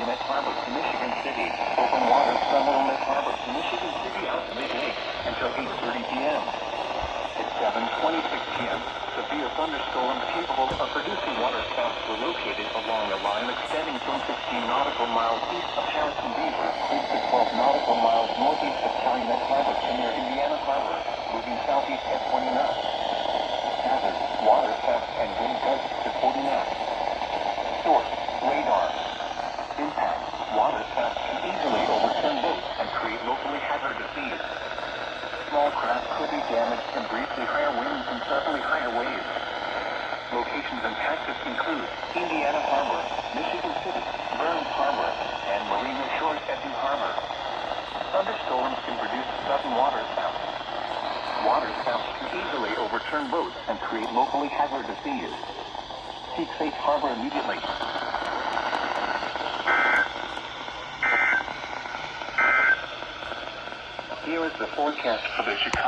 Calumet Harbor to Michigan City. Open water from Willamette Harbor to Michigan City out to Mid-Lake until 8:30 p.m. At 7:26 p.m., severe thunderstorms capable of producing water spouts were located along a line extending from 16 nautical miles east of Harrison Beaver to 12 nautical miles northeast of Calumet Harbor to near Indiana Harbor, moving southeast at 20 knots. Hazard, water spouts and wind gusts to 40 knots. Source, radar. Impact, water spouts can easily overturn boats and create locally hazardous seas. Small craft could be damaged from briefly higher winds and suddenly higher waves. Locations in Texas include Indiana Harbor, Michigan City, Burns Harbor, and Marina Shores Epping Harbor. Thunderstorms can produce sudden water spouts. Water spouts can easily overturn boats and create locally hazardous seas. Seek safe harbor immediately. Here is the forecast for the Chicago